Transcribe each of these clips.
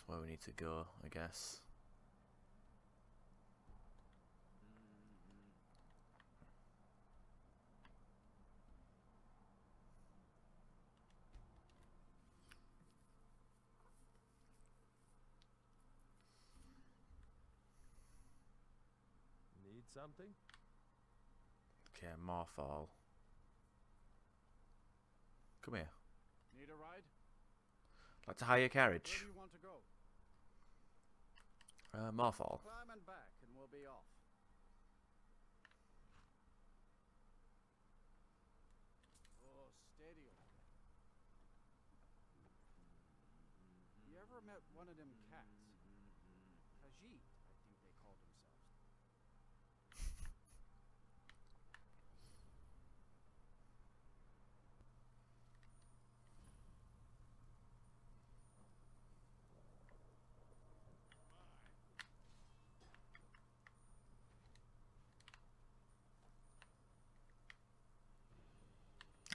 where we need to go, I guess. Need something? Okay, Morphal. Come here. Need a ride? Like to hire a Where carriage. do you want to go? Morphal. Climb and back, and we'll be off. Oh, steady. You ever met one of them cats? Khajiit, I think they call themselves.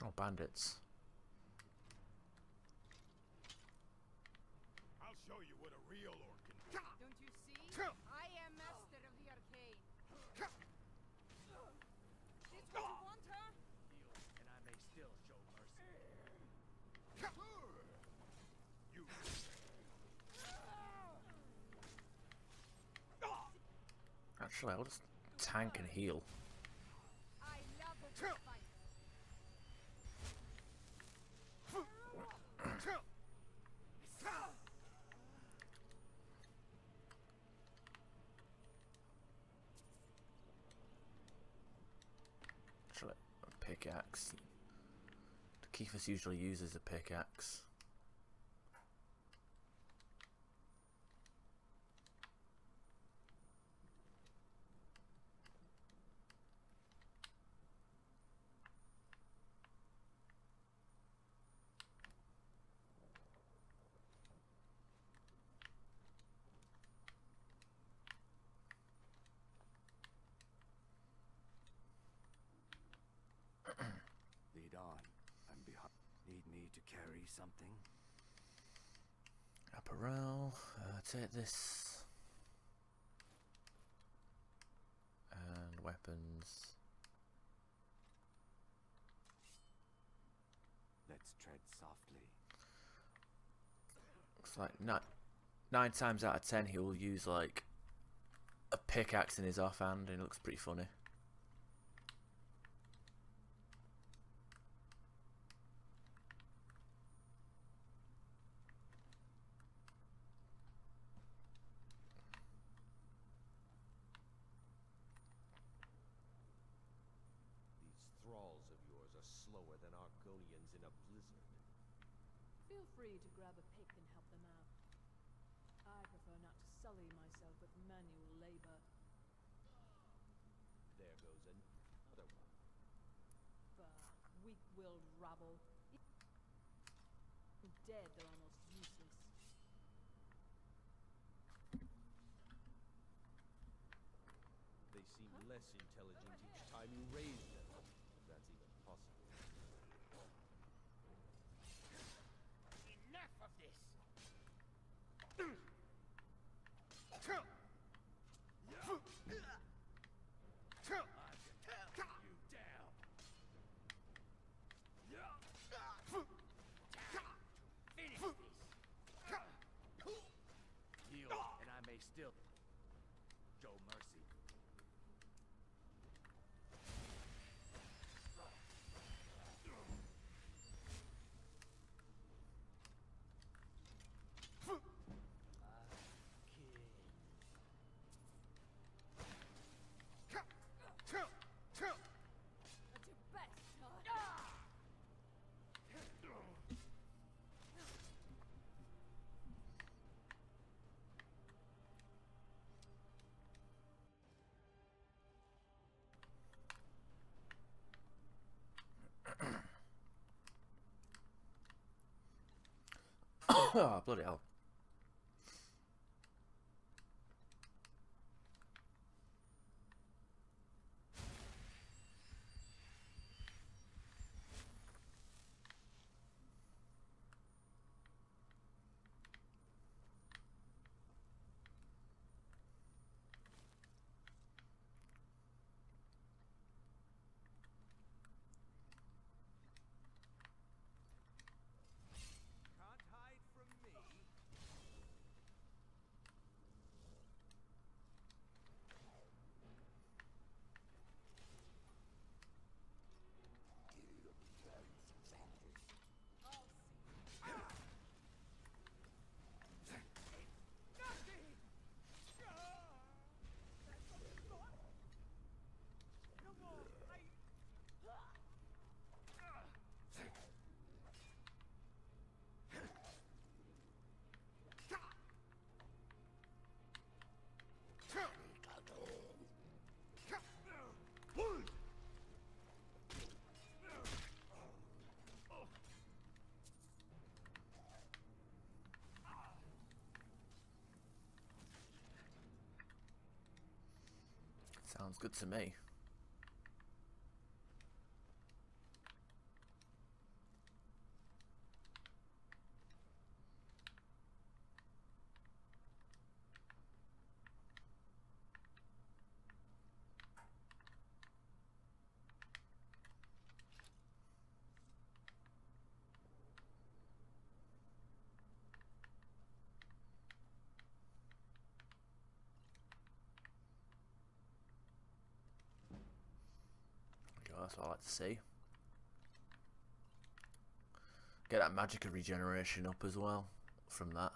Oh, bandits. I'll show you what a real orc can do. Don't you see? I am master of the arcane. This what you want, huh? And I may still show mercy. You Actually, I'll just tank and heal. I love a good fight. Actually, a pickaxe. Keithus usually uses a pickaxe. Lead on. I'm behind. Need me to carry something? Apparel. Take this. And weapons. Let's tread softly. Looks like 9 times out of 10 he will use like a pickaxe in his offhand, and it looks pretty funny. These thralls of yours are slower than Argonians in a blizzard. Feel free to grab a pick and help them out. I prefer not to sully myself with manual labor. There goes another one. But weak-willed rabble. Dead, they're almost useless. They seem less intelligent each time you raise them, if that's even possible. Enough of this! You down! Finish this! Heal, and I may still show mercy. At your best, huh? Oh, bloody hell. Sounds good to me. That's what I like to see. Get that magic of regeneration up as well from that.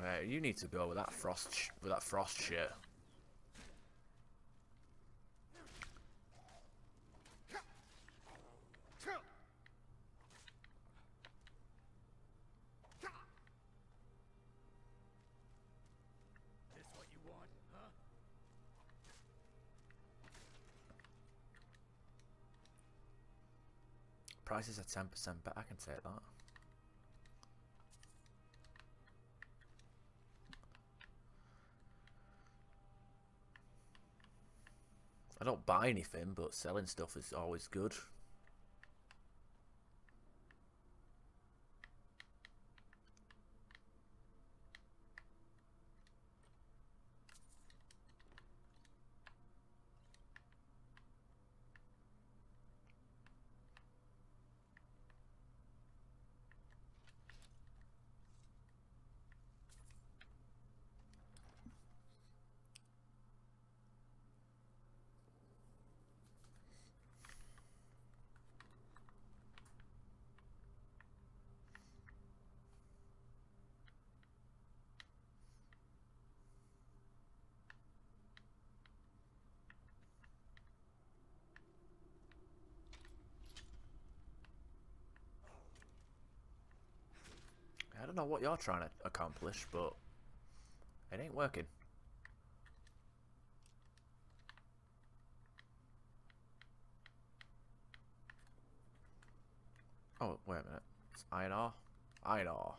Okay, you need to go with that frost shit. This what you want, huh? Prices are 10%, but I can take that. I don't buy anything, but selling stuff is always good. I don't know what you're trying to accomplish, but it ain't working. Oh, wait a minute. It's iron ore? Iron ore.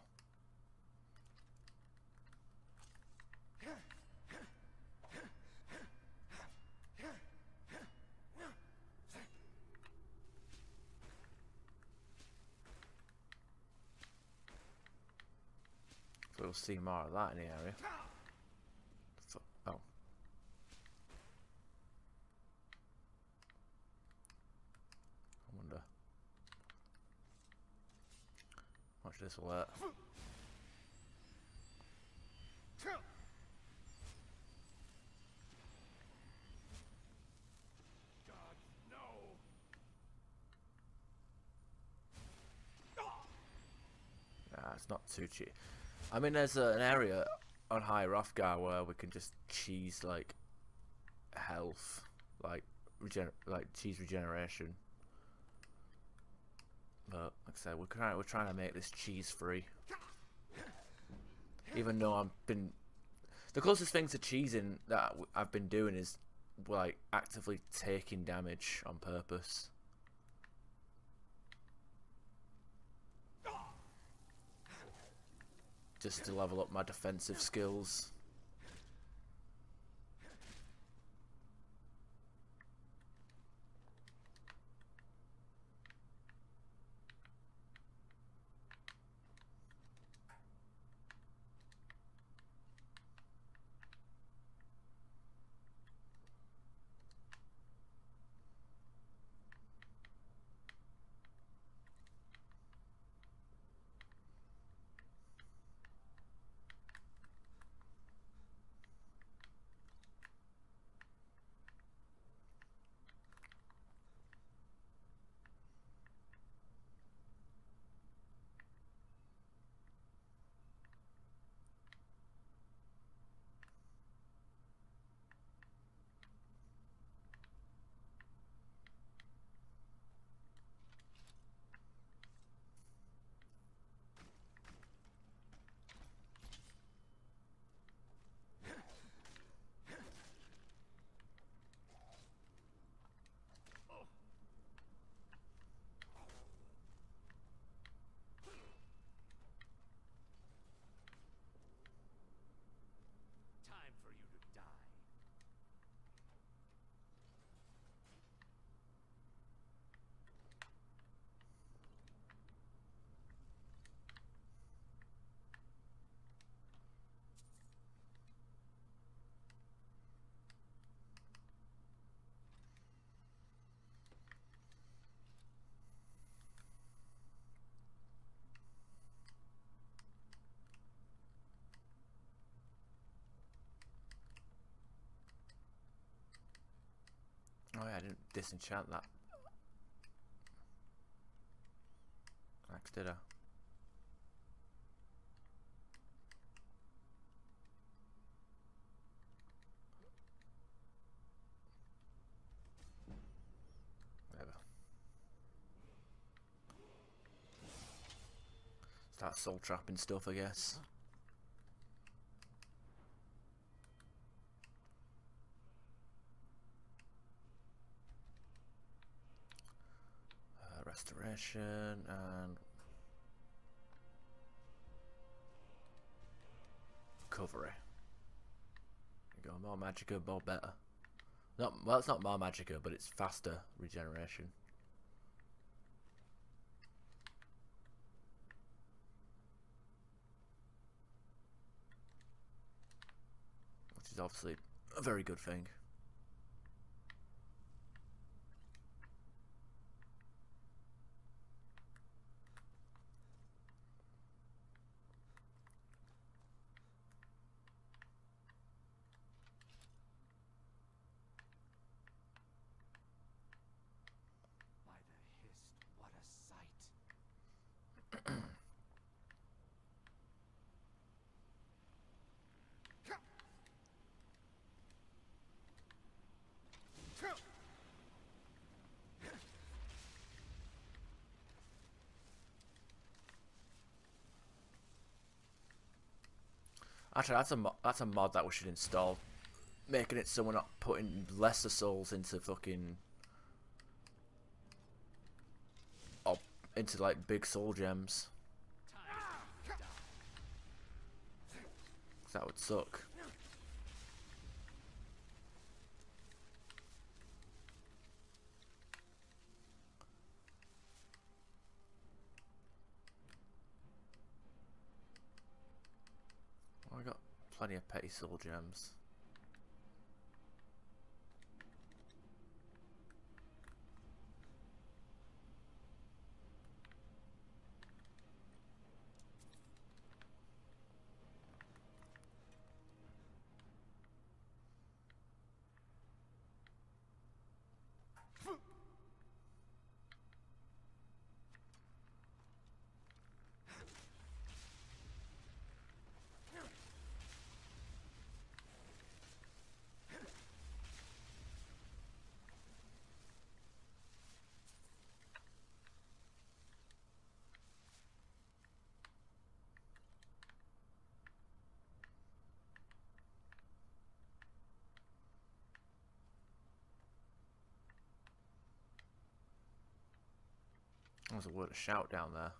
So we'll see more of that in the area. Oh. I wonder. Watch this alert. God, no! Nah, it's not too cheap. I mean, there's an area on High Hrothgar where we can just cheese like health, like cheese regeneration. But like I said, we're trying to make this cheese free. Even though the closest thing to cheesing that I've been doing is like actively taking damage on purpose. Just to level up my defensive skills. didn't disenchant that axe, did I? Whatever. Start soul trapping stuff, I guess. Restoration and recovery. There you go, more magicka, more better. Not well, it's not more magicka, but it's faster regeneration. Which is obviously a very good thing. By the hist, what a sight. Actually, that's a mod that we should install, making it so we're not putting lesser souls into fucking into like big soul gems. 'Cause that would suck. Well, I got plenty of petty soul gems. There's a word of shout down there.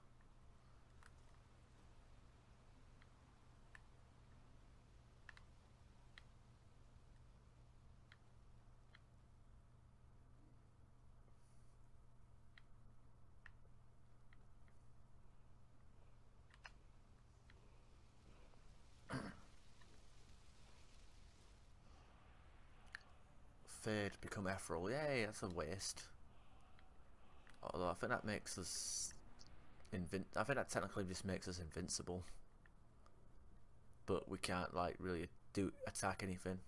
Fade, become ethereal. Yay, that's a waste. Although I think that makes us I think that technically just makes us invincible. But we can't like really attack anything.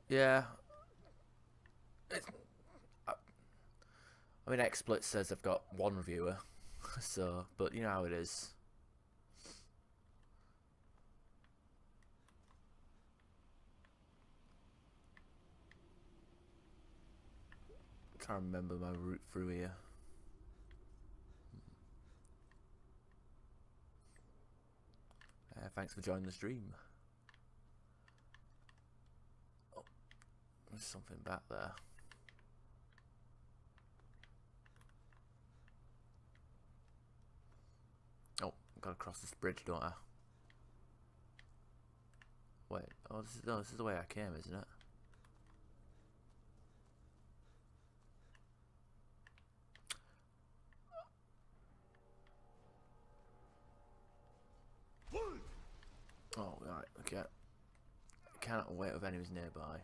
Yeah. I mean, XSplit says they've got one viewer, so, but you know how it is. Trying to remember my route through here. Thanks for joining the stream. Oh, there's something back there. Oh, gotta cross this bridge, don't I? Wait, oh, this is the way I came, isn't it? Oh, right, okay. Cannot wait with enemies nearby.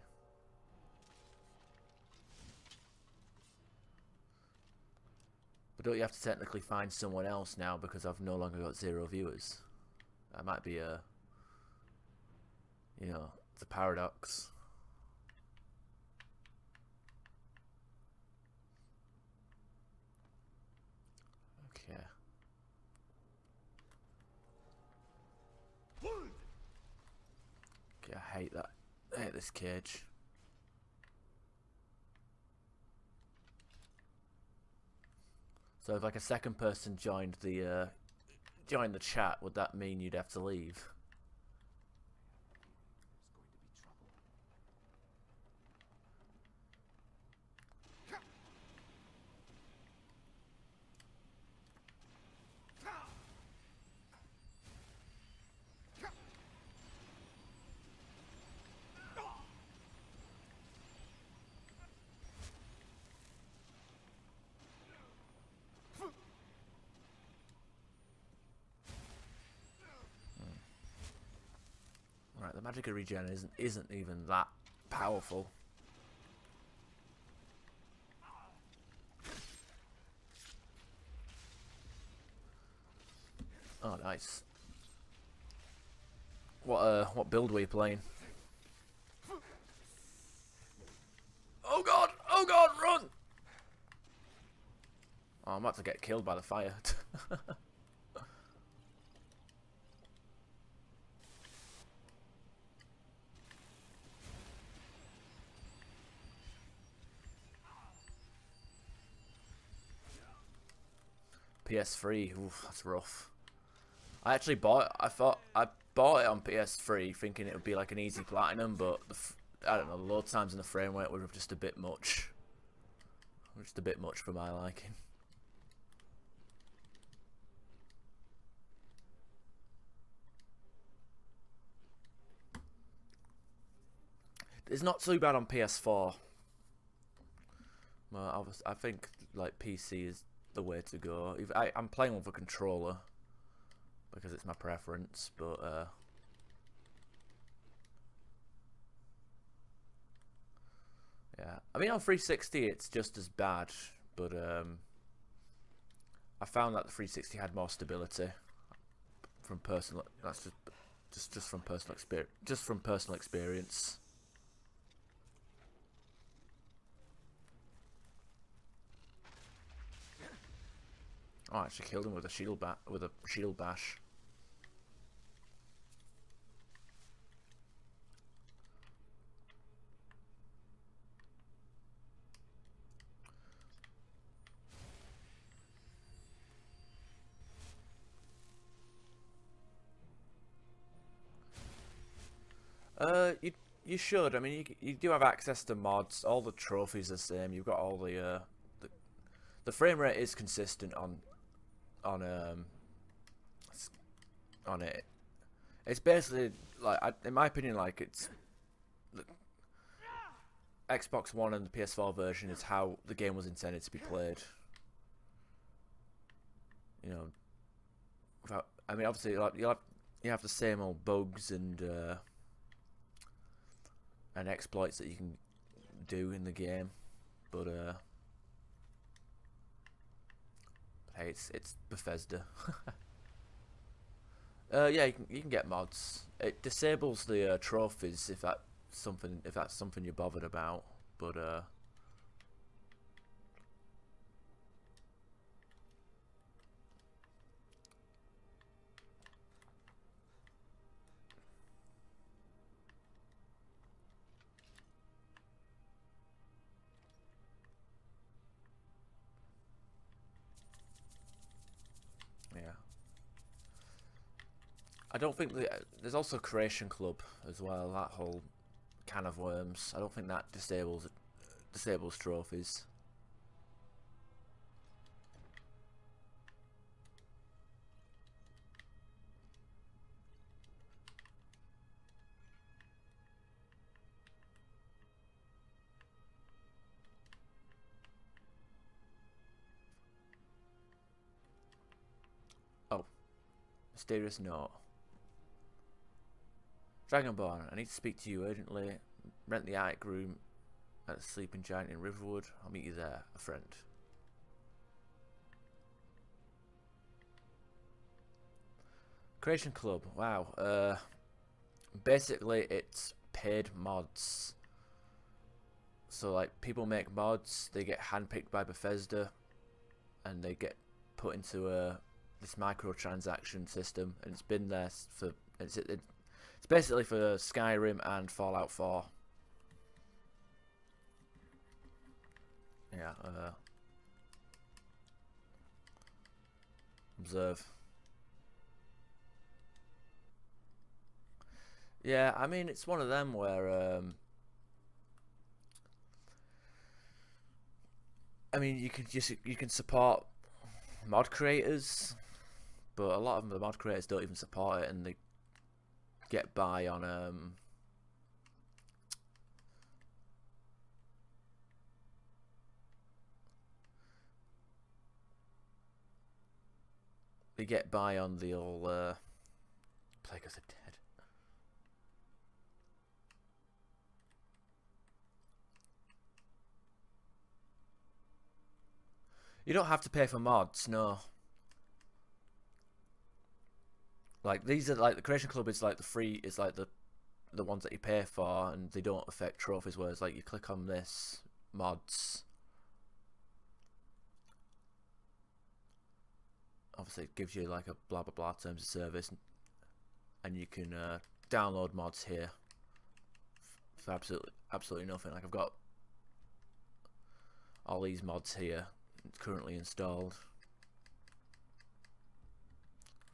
But don't you have to technically find someone else now because I've no longer got 0 viewers? That might be a... You know, it's a paradox. Okay. Okay, I hate that. I hate this cage. So if like a second person joined the chat, would that mean you'd have to leave? Right, the magic of regen isn't even that powerful. Oh, nice. What build were you playing? Oh god! Oh god, run! Oh, I'm about to get killed by the fire. PS3, oof, that's rough. I actually bought it, I bought it on PS3 thinking it would be like an easy platinum, but I don't know, the load times and the frame rate were just a bit much. Just a bit much for my liking. It's not too bad on PS4. Well, I think like PC is the way to go. I'm playing with a controller because it's my preference, but yeah. I mean, on 360 it's just as bad, but I found that the 360 had more stability from personal. That's just from personal experience. Just from personal experience. Oh, I actually killed him with a shield bash. You should. I mean, you do have access to mods. All the trophies are the same. You've got all the frame rate is consistent on it. It's basically like, in my opinion, like it's the Xbox One and the PS4 version is how the game was intended to be played. You know, without, I mean, obviously, like you have the same old bugs and exploits that you can do in the game, but hey, it's Bethesda. Yeah, you can get mods. It disables the trophies if that's something you're bothered about, but I don't think there's also Creation Club as well. That whole can of worms. I don't think that disables trophies. Oh, mysterious note. Dragonborn, I need to speak to you urgently. Rent the attic room at the Sleeping Giant in Riverwood. I'll meet you there, a friend. Creation Club, wow. Basically it's paid mods. So like people make mods, they get handpicked by Bethesda, and they get put into this microtransaction system, and it's been there for it's basically for Skyrim and Fallout 4. Yeah, observe. Yeah, I mean it's one of them where I mean you can support mod creators, but a lot of the mod creators don't even support it, and they get by on the old Plague of the Dead. You don't have to pay for mods, no. Like these are like the Creation Club is like the free, is like the ones that you pay for, and they don't affect trophies. Whereas like you click on this mods, obviously it gives you like a blah blah blah terms of service, and you can download mods here for absolutely nothing. Like I've got all these mods here currently installed.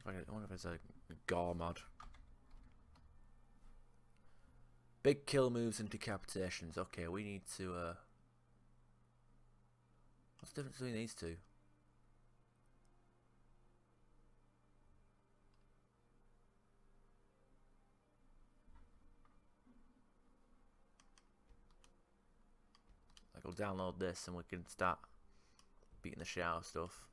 I wonder if it's a gore mod. Big kill moves and decapitations. Okay, we need to what's the difference between these two? Like we'll download this and we can start beating the shit out of stuff.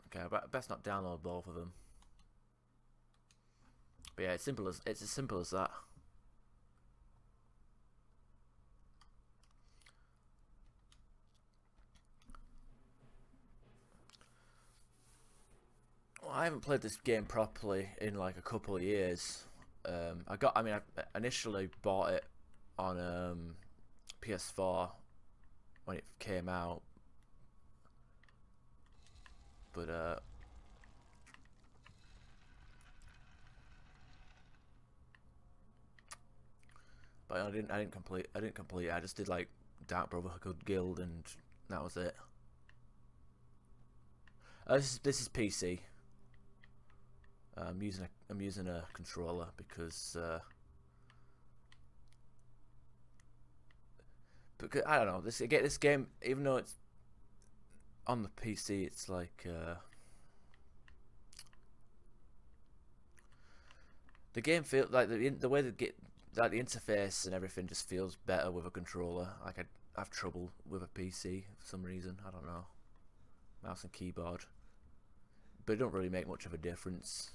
Okay, I best not download both of them. But yeah, it's as simple as that. Well, I haven't played this game properly in like a couple of years. I initially bought it on PS4 when it came out, but I didn't complete it. I just did like Dark Brotherhood Guild, and that was it. This is PC. I'm using a controller because I don't know, this game, even though it's on the PC, it's like the game feels like the way that like the interface and everything just feels better with a controller. Like I have trouble with a PC for some reason. I don't know, mouse and keyboard, but it don't really make much of a difference.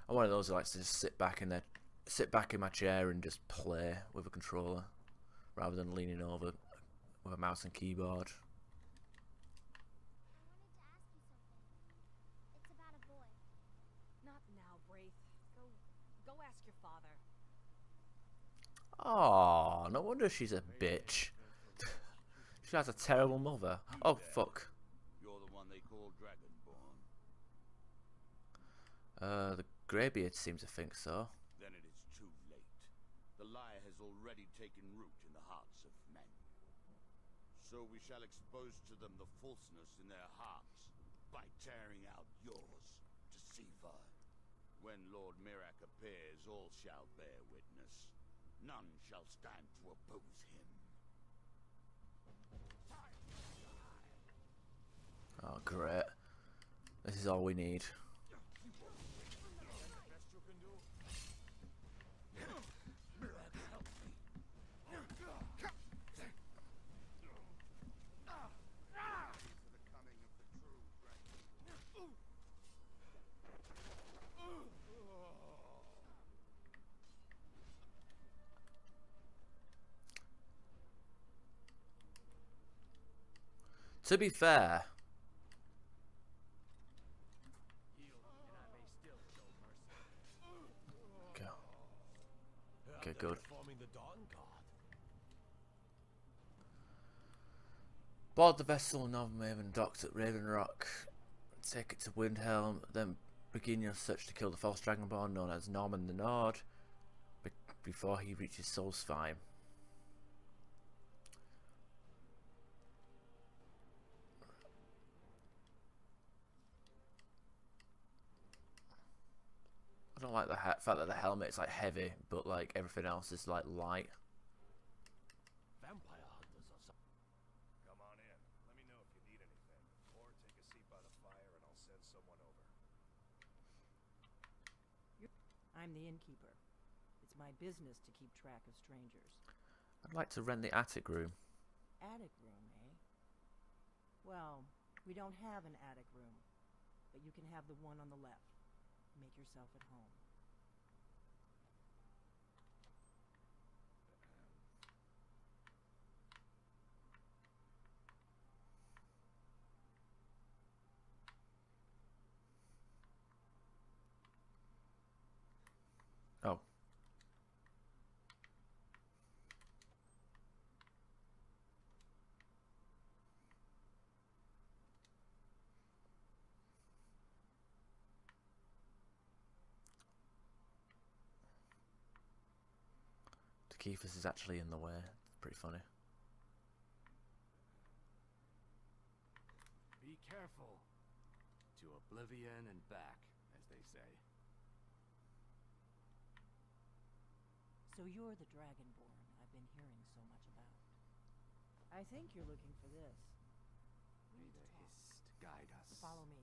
I'm one of those who likes to just sit back in my chair and just play with a controller rather than leaning over with a mouse and keyboard. It's about a boy. Not now, Braith. Go ask your father. Oh, no wonder she's a bitch. She has a terrible mother. Oh fuck. You're the one they call Dragonborn. The Greybeard seems to think so. Then it is already taken root in the hearts of men. So we shall expose to them the falseness in their hearts by tearing out yours, deceiver. When Lord Mirak appears, all shall bear witness. None shall stand to oppose him. Oh, great. This is all we need. To be fair, okay, good. Board the vessel, Northmaven docked at Raven Rock. Take it to Windhelm, then begin your search to kill the false dragonborn known as Norman the Nord before he reaches Solstheim. I don't like the fact that the helmet is like heavy, but like everything else is like light. Vampire hunters or something. Come on in. Let me know if you need anything. Or take a seat by the fire and I'll send someone over. I'm the innkeeper. It's my business to keep track of strangers. I'd like to rent the attic room. Attic room, eh? Well, we don't have an attic room, but you can have the one on the left. Make yourself at home. Oh. Keith's is actually in the way. It's pretty funny. Be careful. To oblivion and back, as they say. So you're the Dragonborn I've been hearing so much about. I think you're looking for this. May the Hist guide us. Follow me.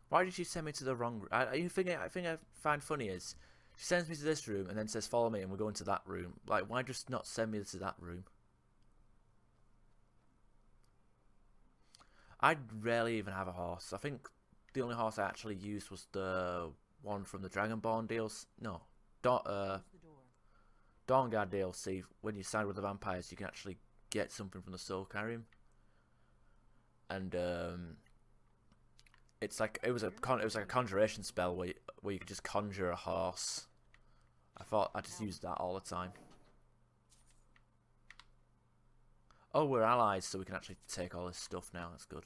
Why did she send me to the wrong room? I think I find funny is she sends me to this room and then says follow me and we're going to that room. Like, why just not send me to that room? I rarely even have a horse. I think the only horse I actually used was the one from the Dragonborn deals. No, Dawnguard DLC. When you side with the vampires, you can actually get something from the soul Skyrim. And it's like it was like a conjuration spell where you could just conjure a horse. I just used that all the time. Oh, we're allies, so we can actually take all this stuff now. That's good.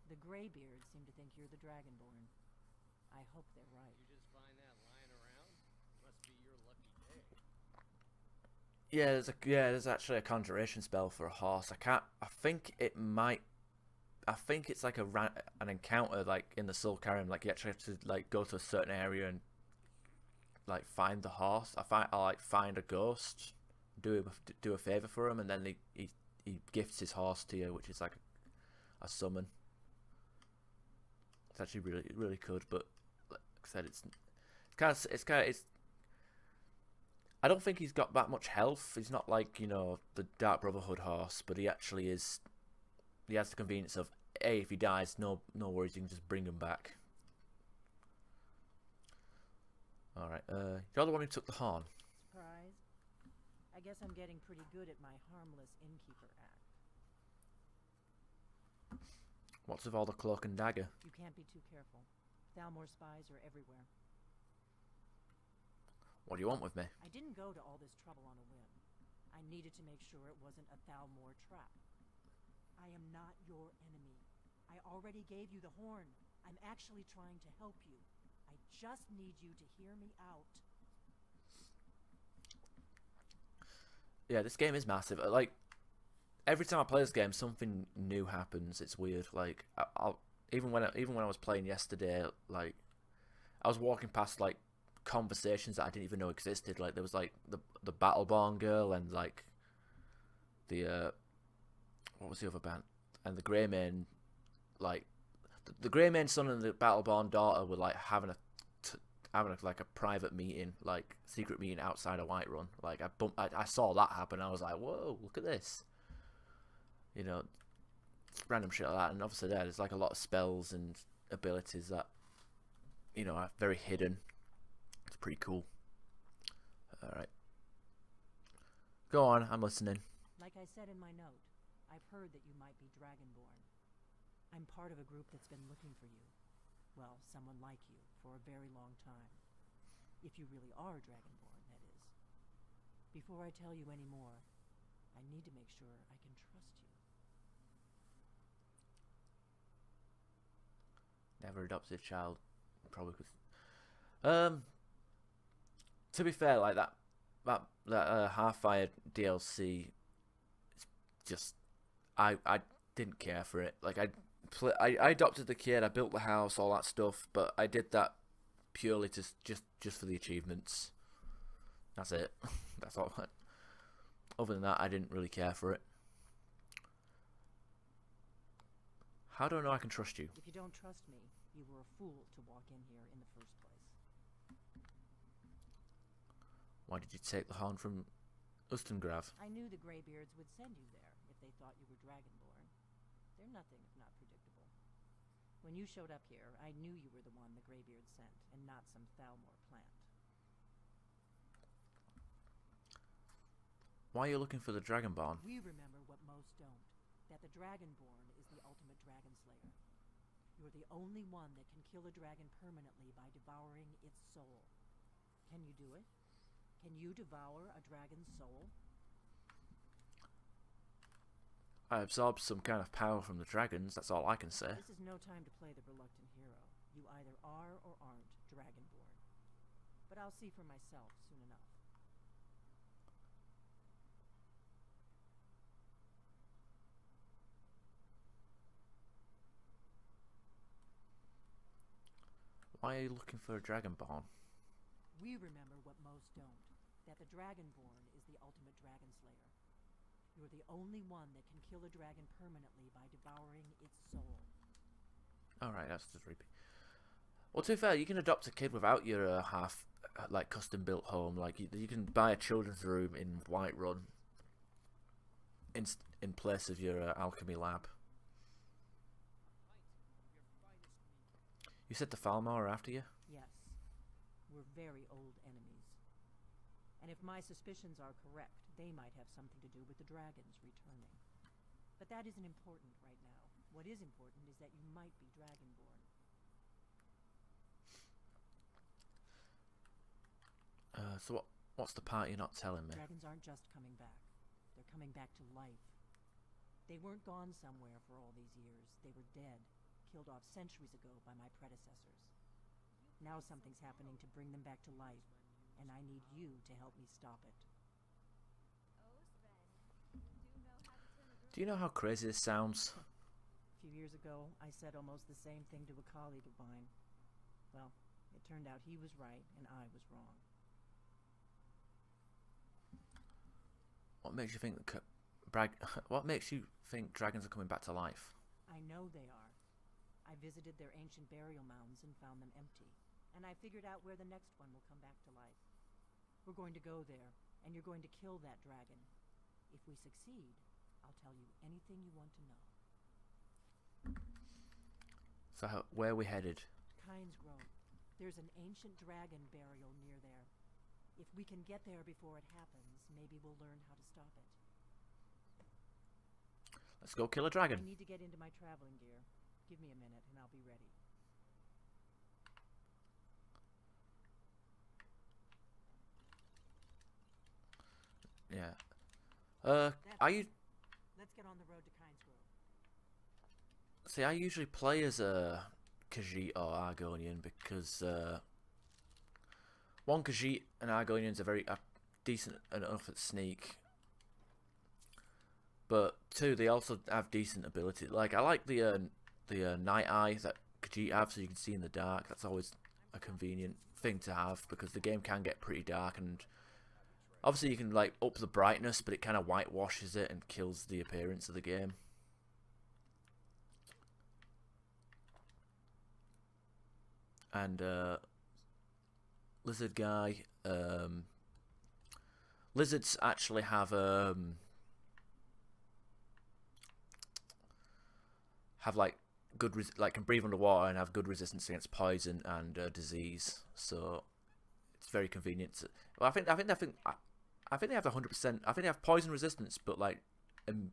The Greybeards seem to think you're the Dragonborn. I hope they're right. You just find that lying around? Must be your lucky day. Yeah, there's actually a conjuration spell for a horse. I think it's like an encounter like in the Soul Skyrim. Like you actually have to like go to a certain area and like find the horse. I like find a ghost, do a favor for him, and then he gifts his horse to you, which is like a summon. It's actually really good, but like I said, it's I don't think he's got that much health. He's not like, you know, the Dark Brotherhood horse, but he actually is. He has the convenience of if he dies, no worries, you can just bring him back. All right, you're the one who took the horn. Surprised? I guess I'm getting pretty good at my harmless innkeeper act. What's with all the cloak and dagger? You can't be too careful. Thalmor spies are everywhere. What do you want with me? I didn't go to all this trouble on a whim. I needed to make sure it wasn't a Thalmor trap. I am not your enemy. I already gave you the horn. I'm actually trying to help you. I just need you to hear me out. Yeah, this game is massive. Like, every time I play this game, something new happens. It's weird. Like, I'll even when I was playing yesterday, like, I was walking past like conversations that I didn't even know existed. Like, there was like the Battleborn girl and like the what was the other band, and the Greymane, like the Greymane son and the Battleborn daughter were like having like a private meeting, like secret meeting outside of Whiterun. Like I saw that happen. I was like, whoa, look at this. You know, random shit like that. And obviously there's like a lot of spells and abilities that, you know, are very hidden. It's pretty cool. Alright. Go on, I'm listening. Like I said in my note, I've heard that you might be Dragonborn. I'm part of a group that's been looking for you. Well, someone like you, for a very long time. If you really are Dragonborn, that is. Before I tell you any more, I need to make sure I can trust you. Never adopted a child. Probably could. To be fair, like that Half-Fired DLC, it's just I didn't care for it. Like I adopted the kid, I built the house, all that stuff, but I did that purely to just for the achievements. That's it. That's all. Other than that, I didn't really care for it. How do I know I can trust you? If you don't trust me, you were a fool to walk in here in the first place. Why did you take the horn from Ustengrav? I knew the Greybeards would send you there if they thought you were Dragonborn. They're nothing if not predictable. When you showed up here, I knew you were the one the Greybeards sent, and not some Thalmor plant. Why are you looking for the Dragonborn? We remember what most don't, that the Dragonborn is the ultimate dragon slayer. You're the only one that can kill a dragon permanently by devouring its soul. Can you do it? Can you devour a dragon's soul? I absorbed some kind of power from the dragons, that's all I can say. This is no time to play the reluctant hero. You either are or aren't Dragonborn. But I'll see for myself soon enough. Why are you looking for a Dragonborn? We remember what most don't, that the Dragonborn is the ultimate dragon slayer. You're the only one that can kill a dragon permanently by devouring its soul. Alright, that's just repeat. Well, to be fair, you can adopt a kid without your like custom built home. Like you can buy a children's room in Whiterun in place of your alchemy lab. You said the Thalmor are after you? Yes. We're very old enemies. And if my suspicions are correct, they might have something to do with the dragons returning. But that isn't important right now. What is important is that you might be Dragonborn. So what's the part you're not telling me? Dragons aren't just coming back. They're coming back to life. They weren't gone somewhere for all these years. They were dead, killed off centuries ago by my predecessors. Now something's happening to bring them back to life, and I need you to help me stop it. Do you know how crazy this sounds? A few years ago, I said almost the same thing to a colleague of mine. Well, it turned out he was right and I was wrong. What makes you think what makes you think dragons are coming back to life? I know they are. I visited their ancient burial mounds and found them empty. And I figured out where the next one will come back to life. We're going to go there, and you're going to kill that dragon. If we succeed, I'll tell you anything you want to know. So where are we headed? Kynes Grove. There's an ancient dragon burial near there. If we can get there before it happens, maybe we'll learn how to stop it. Let's go kill a dragon. I need to get into my traveling gear. Give me a minute and I'll be ready. Yeah. That's I it. Let's get on the road to Kynes Grove. see. I usually play as a Khajiit or Argonian because one, Khajiit and Argonians are very decent enough at sneak, but two, they also have decent ability. Like I like the night eye that Khajiit have, so you can see in the dark. That's always a convenient thing to have because the game can get pretty dark, and obviously you can like up the brightness, but it kind of whitewashes it and kills the appearance of the game. And lizard guy, lizards actually have like good like can breathe underwater and have good resistance against poison and disease, so it's very convenient to, well, I think they have 100%. I think they have poison resistance, but like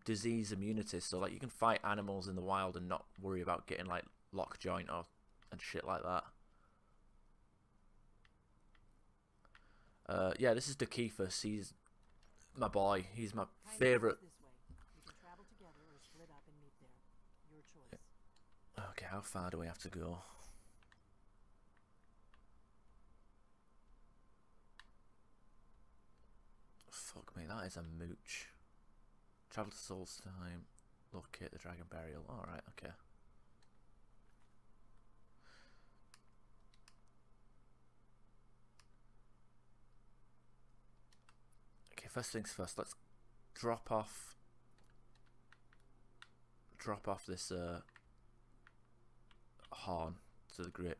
disease immunity, so like you can fight animals in the wild and not worry about getting like lockjoint or and shit like that. Yeah, this is Dekeithus. He's my boy. He's my favorite. This way. We can travel together or split up and meet there. Your choice. Okay, how far do we have to go? Fuck me, that is a mooch. Travel to Solstheim, locate the dragon burial. Alright, okay. Okay, first things first, let's drop off this horn to the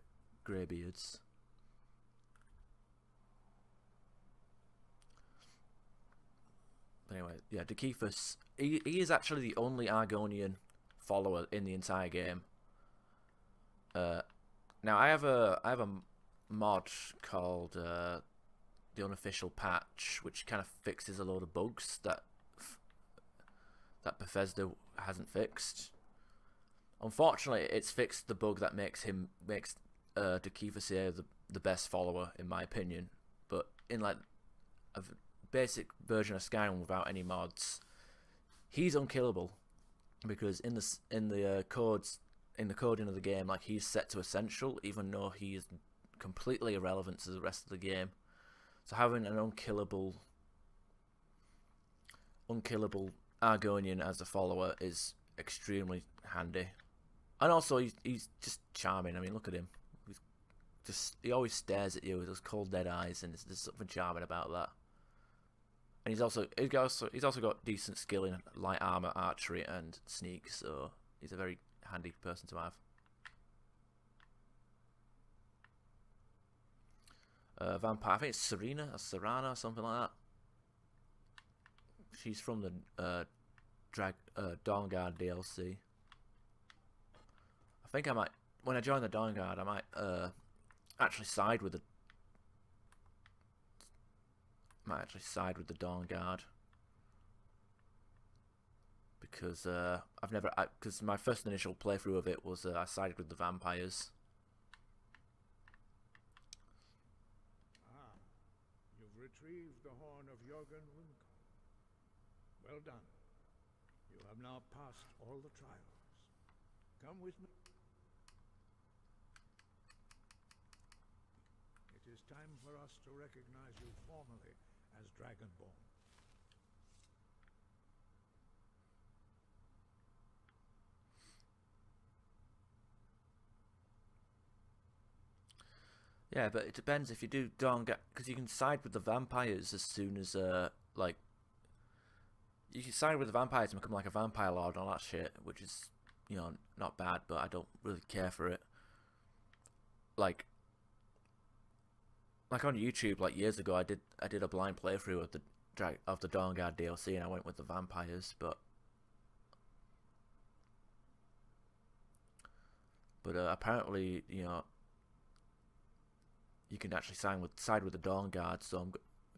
greybeards. Anyway, yeah, Dekeithus, he is actually the only Argonian follower in the entire game. Now I have a mod called the Unofficial Patch, which kind of fixes a load of bugs that Bethesda hasn't fixed. Unfortunately, it's fixed the bug that makes Dekeithus here the best follower, in my opinion. But in like a basic version of Skyrim without any mods, he's unkillable because in the coding of the game, like he's set to essential, even though he is completely irrelevant to the rest of the game. So having an unkillable Argonian as a follower is extremely handy, and also he's just charming. I mean, look at him. He always stares at you with those cold dead eyes, and there's something charming about that. And he's also got decent skill in light armor, archery, and sneak, so he's a very handy person to have. Vampire, I think it's Serena or Serana or something like that. She's from the Dawnguard DLC. I think I might, when I join the Dawnguard, I might actually side with the Dawnguard, because because my first initial playthrough of it was I sided with the vampires. Ah, you've retrieved the horn of Jurgen Windcaller. Well done. You have now passed all the trials. Come with me. It is time for us to recognize you formally as Dragonborn. Yeah, but it depends if you do Dawnguard, because you can side with the vampires as soon as like you can side with the vampires and become like a vampire lord and all that shit, which is, you know, not bad, but I don't really care for it. Like on YouTube, like years ago, I did a blind playthrough of the Dawnguard DLC, and I went with the vampires, but apparently, you know, you can actually side with the Dawnguard, so I'm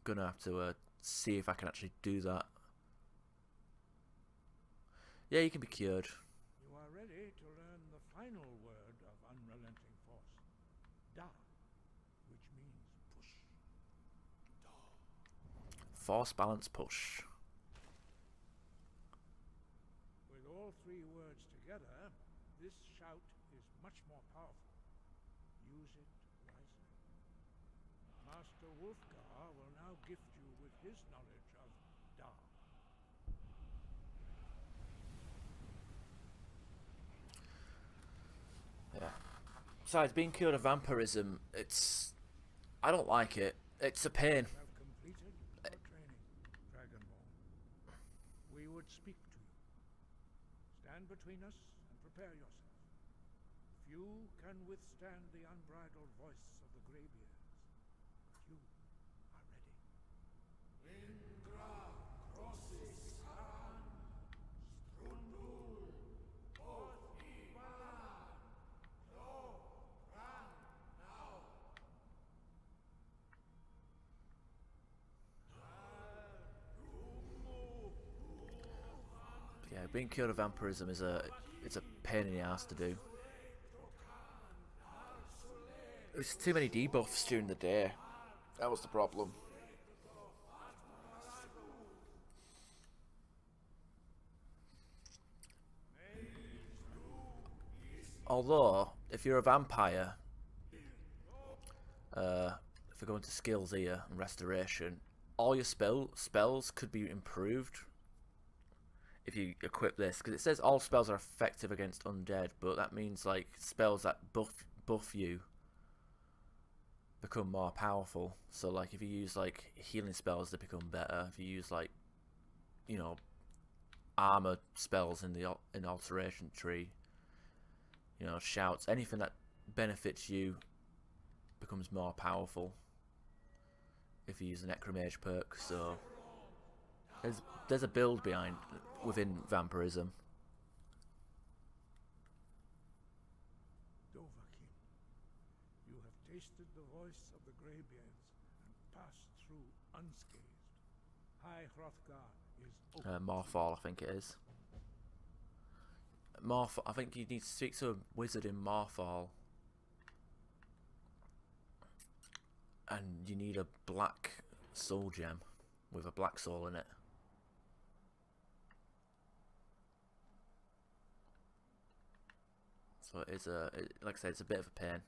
gonna have to see if I can actually do that. Yeah, you can be cured. You are ready to learn the final word of unrelenting force. Da, which means push. Force balance push. Wulfgar will now gift you with his knowledge of dark. Yeah. Besides, being cured of vampirism, I don't like it. It's a pain. You have completed your training, Dragonborn. We would speak to you. Stand between us and prepare yourself. Few can withstand the unbridled voice of the Greybeards, but you are ready. Yeah, being cured of vampirism it's a pain in the ass to do. There's too many debuffs during the day. That was the problem. Although, if you're a vampire, if we go into skills here and restoration, all your spells could be improved if you equip this, because it says all spells are effective against undead, but that means like spells that buff you become more powerful. So like if you use like healing spells, they become better. If you use like, you know, armor spells in the alteration tree, you know, shouts, anything that benefits you becomes more powerful if you use a necromage perk. So there's a build behind within vampirism. Dovahkiin, you have tasted the voice of the Greybeards and passed through unscathed. High Hrothgar is open. Morphal, I think it is. I think you need to speak to a wizard in Morphal. And you need a black soul gem with a black soul in it. So it is like I said, it's a bit of a pain.